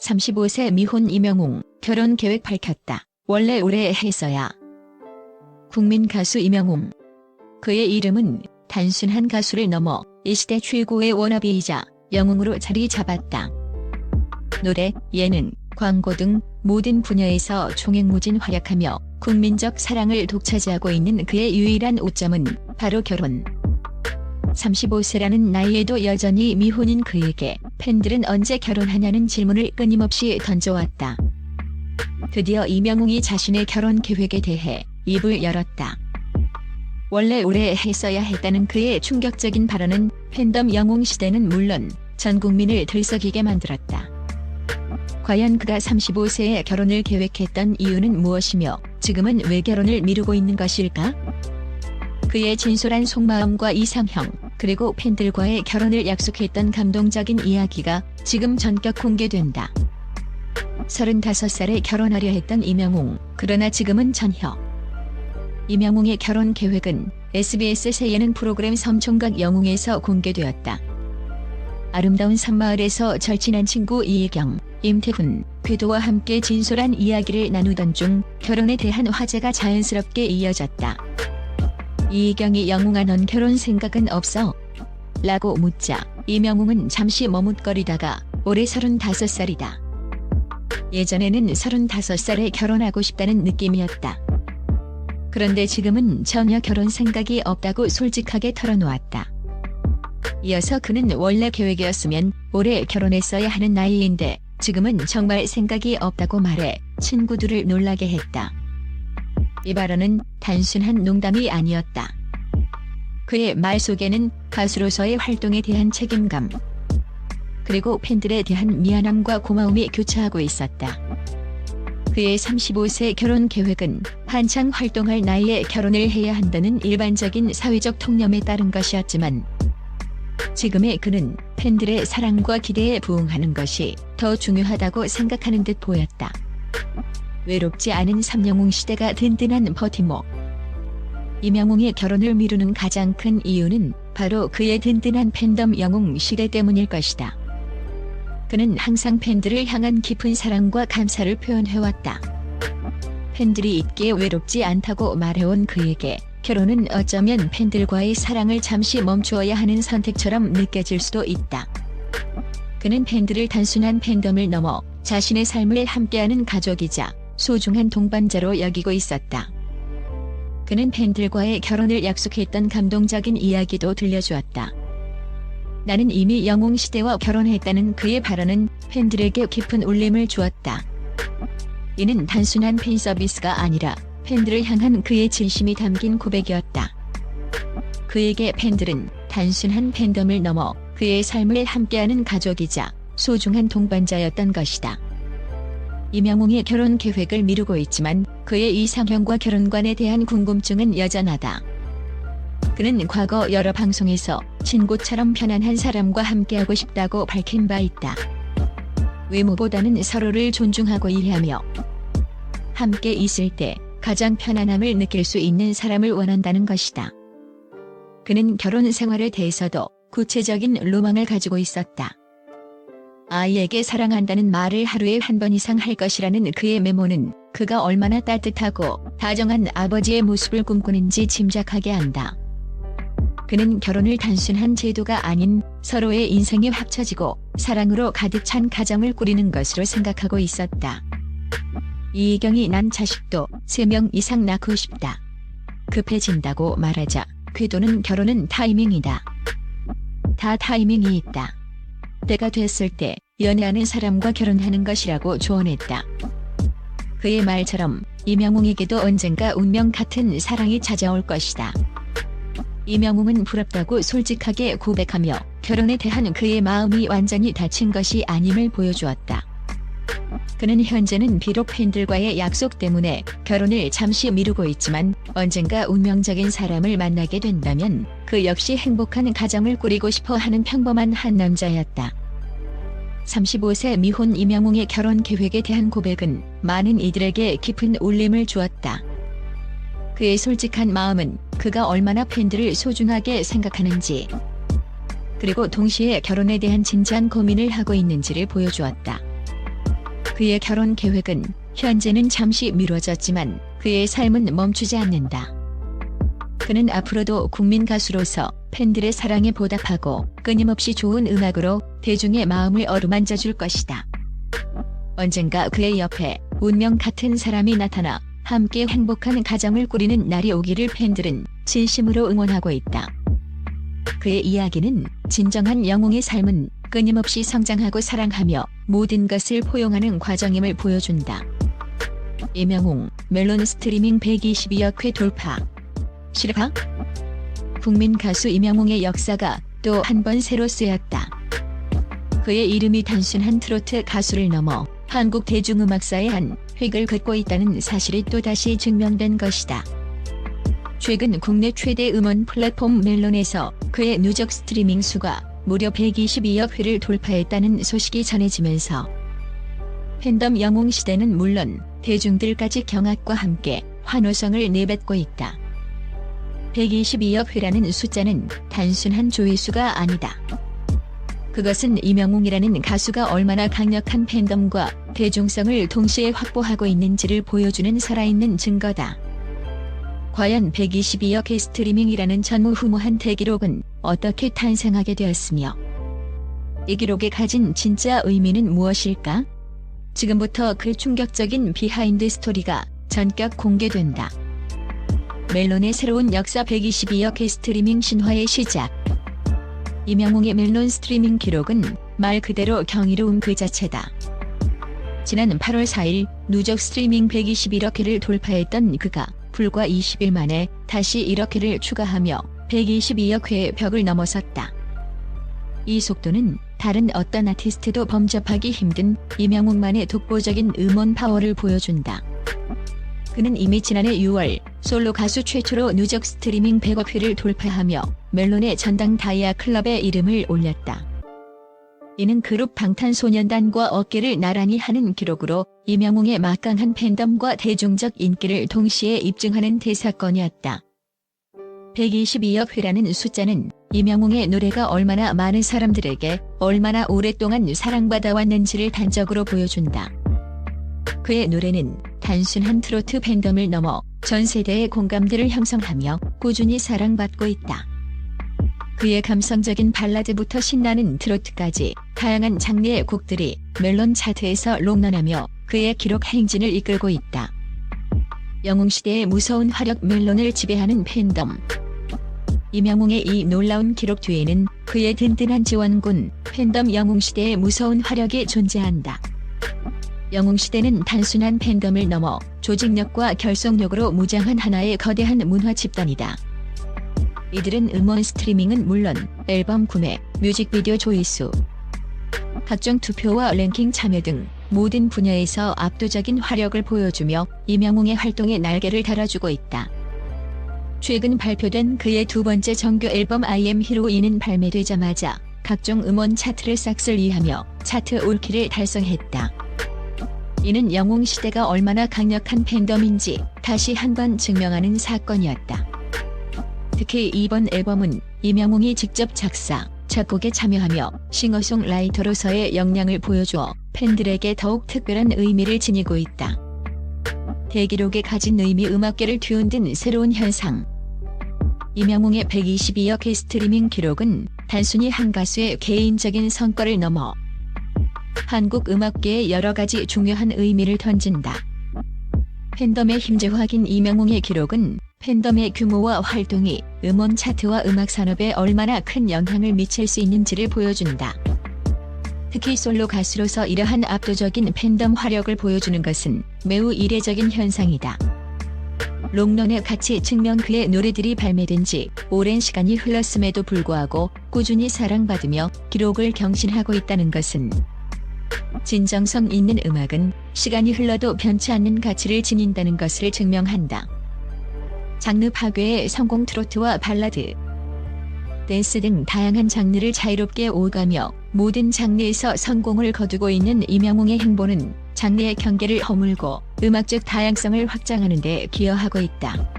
35세 미혼 이명웅, 결혼 계획 밝혔다. 원래 올해 했어야. 국민 가수 이명웅. 그의 이름은 단순한 가수를 넘어 이 시대 최고의 워너비이자 영웅으로 자리 잡았다. 노래, 예능, 광고 등 모든 분야에서 종횡무진 활약하며 국민적 사랑을 독차지하고 있는 그의 유일한 오점은 바로 결혼. 35세라는 나이에도 여전히 미혼인 그에게 팬들은 언제 결혼하냐는 질문을 끊임없이 던져왔다. 드디어 이명웅이 자신의 결혼 계획에 대해 입을 열었다. 원래 올해 했어야 했다는 그의 충격적인 발언은 팬덤 영웅 시대는 물론 전 국민을 들썩이게 만들었다. 과연 그가 35세에 결혼을 계획했던 이유는 무엇이며 지금은 왜 결혼을 미루고 있는 것일까? 그의 진솔한 속마음과 이상형, 그리고 팬들과의 결혼을 약속했던 감동적인 이야기가 지금 전격 공개된다. 35살에 결혼하려 했던 이명웅, 그러나 지금은 전혀. 이명웅의 결혼 계획은 SBS 새 예능 프로그램 섬총각 영웅에서 공개되었다. 아름다운 산마을에서 절친한 친구 이혜경, 임태훈, 궤도와 함께 진솔한 이야기를 나누던 중 결혼에 대한 화제가 자연스럽게 이어졌다. 이혜경이 영웅아 넌 결혼 생각은 없어? 라고 묻자 이명웅은 잠시 머뭇거리다가 올해 35살이다. 예전에는 35살에 결혼하고 싶다는 느낌이었다. 그런데 지금은 전혀 결혼 생각이 없다고 솔직하게 털어놓았다. 이어서 그는 원래 계획이었으면 올해 결혼했어야 하는 나이인데 지금은 정말 생각이 없다고 말해 친구들을 놀라게 했다. 이 발언은 단순한 농담이 아니었다. 그의 말 속에는 가수로서의 활동에 대한 책임감, 그리고 팬들에 대한 미안함과 고마움이 교차하고 있었다. 그의 35세 결혼 계획은 한창 활동할 나이에 결혼을 해야 한다는 일반적인 사회적 통념에 따른 것이었지만 지금의 그는 팬들의 사랑과 기대에 부응하는 것이 더 중요하다고 생각하는 듯 보였다. 외롭지 않은 삼영웅 시대가 든든한 버팀목. 이명웅의 결혼을 미루는 가장 큰 이유는 바로 그의 든든한 팬덤 영웅 시대 때문일 것이다. 그는 항상 팬들을 향한 깊은 사랑과 감사를 표현해왔다. 팬들이 있기에 외롭지 않다고 말해온 그에게 결혼은 어쩌면 팬들과의 사랑을 잠시 멈추어야 하는 선택처럼 느껴질 수도 있다. 그는 팬들을 단순한 팬덤을 넘어 자신의 삶을 함께하는 가족이자 소중한 동반자로 여기고 있었다. 그는 팬들과의 결혼을 약속했던 감동적인 이야기도 들려주었다. 나는 이미 영웅 시대와 결혼했다는 그의 발언은 팬들에게 깊은 울림을 주었다. 이는 단순한 팬 서비스가 아니라 팬들을 향한 그의 진심이 담긴 고백이었다. 그에게 팬들은 단순한 팬덤을 넘어 그의 삶을 함께하는 가족이자 소중한 동반자였던 것이다. 이명웅의 결혼 계획을 미루고 있지만 그의 이상형과 결혼관에 대한 궁금증은 여전하다. 그는 과거 여러 방송에서 친구처럼 편안한 사람과 함께하고 싶다고 밝힌 바 있다. 외모보다는 서로를 존중하고 이해하며 함께 있을 때 가장 편안함을 느낄 수 있는 사람을 원한다는 것이다. 그는 결혼 생활에 대해서도 구체적인 로망을 가지고 있었다. 아이에게 사랑한다는 말을 하루에 한 번 이상 할 것이라는 그의 메모는 그가 얼마나 따뜻하고 다정한 아버지의 모습을 꿈꾸는지 짐작하게 한다. 그는 결혼을 단순한 제도가 아닌 서로의 인생이 합쳐지고 사랑으로 가득 찬 가정을 꾸리는 것으로 생각하고 있었다. 이혜경이 난 자식도 3명 이상 낳고 싶다. 급해진다고 말하자 궤도는 결혼은 타이밍이다. 다 타이밍이 있다. 때가 됐을 때 연애하는 사람과 결혼하는 것이라고 조언했다. 그의 말처럼 이명웅에게도 언젠가 운명 같은 사랑이 찾아올 것이다. 이명웅은 부럽다고 솔직하게 고백하며 결혼에 대한 그의 마음이 완전히 닫힌 것이 아님을 보여주었다. 그는 현재는 비록 팬들과의 약속 때문에 결혼을 잠시 미루고 있지만 언젠가 운명적인 사람을 만나게 된다면 그 역시 행복한 가정을 꾸리고 싶어 하는 평범한 한 남자였다. 35세 미혼 이명웅의 결혼 계획에 대한 고백은 많은 이들에게 깊은 울림을 주었다. 그의 솔직한 마음은 그가 얼마나 팬들을 소중하게 생각하는지, 그리고 동시에 결혼에 대한 진지한 고민을 하고 있는지를 보여주었다. 그의 결혼 계획은 현재는 잠시 미뤄졌지만 그의 삶은 멈추지 않는다. 그는 앞으로도 국민 가수로서 팬들의 사랑에 보답하고 끊임없이 좋은 음악으로 대중의 마음을 어루만져 줄 것이다. 언젠가 그의 옆에 운명 같은 사람이 나타나 함께 행복한 가정을 꾸리는 날이 오기를 팬들은 진심으로 응원하고 있다. 그의 이야기는 진정한 영웅의 삶은 끊임없이 성장하고 사랑하며 모든 것을 포용하는 과정임을 보여준다. 임영웅, 멜론 스트리밍 122억 회 돌파. 실화? 국민 가수 임영웅의 역사가 또 한 번 새로 쓰였다. 그의 이름이 단순한 트로트 가수를 넘어 한국 대중음악사의 한 획을 긋고 있다는 사실이 또다시 증명된 것이다. 최근 국내 최대 음원 플랫폼 멜론에서 그의 누적 스트리밍 수가 무려 122억 회를 돌파했다는 소식이 전해지면서 팬덤 영웅 시대는 물론 대중들까지 경악과 함께 환호성을 내뱉고 있다. 122억 회라는 숫자는 단순한 조회수가 아니다. 그것은 임영웅이라는 가수가 얼마나 강력한 팬덤과 대중성을 동시에 확보하고 있는지를 보여주는 살아있는 증거다. 과연 122억 회 스트리밍이라는 전무후무한 대기록은 어떻게 탄생하게 되었으며 이 기록이 가진 진짜 의미는 무엇일까? 지금부터 그 충격적인 비하인드 스토리가 전격 공개된다. 멜론의 새로운 역사 122억 회 스트리밍 신화의 시작. 임영웅의 멜론 스트리밍 기록은 말 그대로 경이로움 그 자체다. 지난 8월 4일 누적 스트리밍 121억 회를 돌파했던 그가 불과 20일 만에 다시 1억 회를 추가하며 122억 회의 벽을 넘어섰다. 이 속도는 다른 어떤 아티스트도 범접하기 힘든 임영웅만의 독보적인 음원 파워를 보여준다. 그는 이미 지난해 6월 솔로 가수 최초로 누적 스트리밍 100억 회를 돌파하며 멜론의 전당 다이아 클럽에 이름을 올렸다. 이는 그룹 방탄소년단과 어깨를 나란히 하는 기록으로 임영웅의 막강한 팬덤과 대중적 인기를 동시에 입증하는 대사건이었다. 122억 회라는 숫자는 임영웅의 노래가 얼마나 많은 사람들에게 얼마나 오랫동안 사랑받아 왔는지를 단적으로 보여준다. 그의 노래는 단순한 트로트 팬덤을 넘어 전 세대의 공감대를 형성하며 꾸준히 사랑받고 있다. 그의 감성적인 발라드부터 신나는 트로트까지 다양한 장르의 곡들이 멜론 차트에서 롱런하며 그의 기록 행진을 이끌고 있다. 영웅시대의 무서운 화력 멜론을 지배하는 팬덤. 임영웅의 이 놀라운 기록 뒤에는 그의 든든한 지원군 팬덤 영웅시대의 무서운 화력이 존재한다. 영웅시대는 단순한 팬덤을 넘어 조직력과 결속력으로 무장한 하나의 거대한 문화 집단이다. 이들은 음원 스트리밍은 물론 앨범 구매, 뮤직비디오 조회수, 각종 투표와 랭킹 참여 등 모든 분야에서 압도적인 화력을 보여주며 임영웅의 활동에 날개를 달아주고 있다. 최근 발표된 그의 두 번째 정규 앨범 I Am Hero인은 발매되자마자 각종 음원 차트를 싹쓸이하며 차트 올킬을 달성했다. 이는 영웅시대가 얼마나 강력한 팬덤인지 다시 한번 증명하는 사건이었다. 특히 이번 앨범은 임영웅이 직접 작사, 작곡에 참여하며 싱어송라이터로서의 역량을 보여주어 팬들에게 더욱 특별한 의미를 지니고 있다. 대기록에 가진 의미 음악계를 뒤흔든 새로운 현상. 임영웅의 122억 회 스트리밍 기록은 단순히 한 가수의 개인적인 성과를 넘어 한국 음악계에 여러 가지 중요한 의미를 던진다. 팬덤의 힘재화긴 임영웅의 기록은 팬덤의 규모와 활동이 음원 차트와 음악 산업에 얼마나 큰 영향을 미칠 수 있는지를 보여준다. 특히 솔로 가수로서 이러한 압도적인 팬덤 화력을 보여주는 것은 매우 이례적인 현상이다. 롱런의 가치 증명 그의 노래들이 발매된 지 오랜 시간이 흘렀음에도 불구하고 꾸준히 사랑받으며 기록을 경신하고 있다는 것은 진정성 있는 음악은 시간이 흘러도 변치 않는 가치를 지닌다는 것을 증명한다. 장르 파괴의 성공 트로트와 발라드, 댄스 등 다양한 장르를 자유롭게 오가며 모든 장르에서 성공을 거두고 있는 임영웅의 행보는 장르의 경계를 허물고 음악적 다양성을 확장하는 데 기여하고 있다.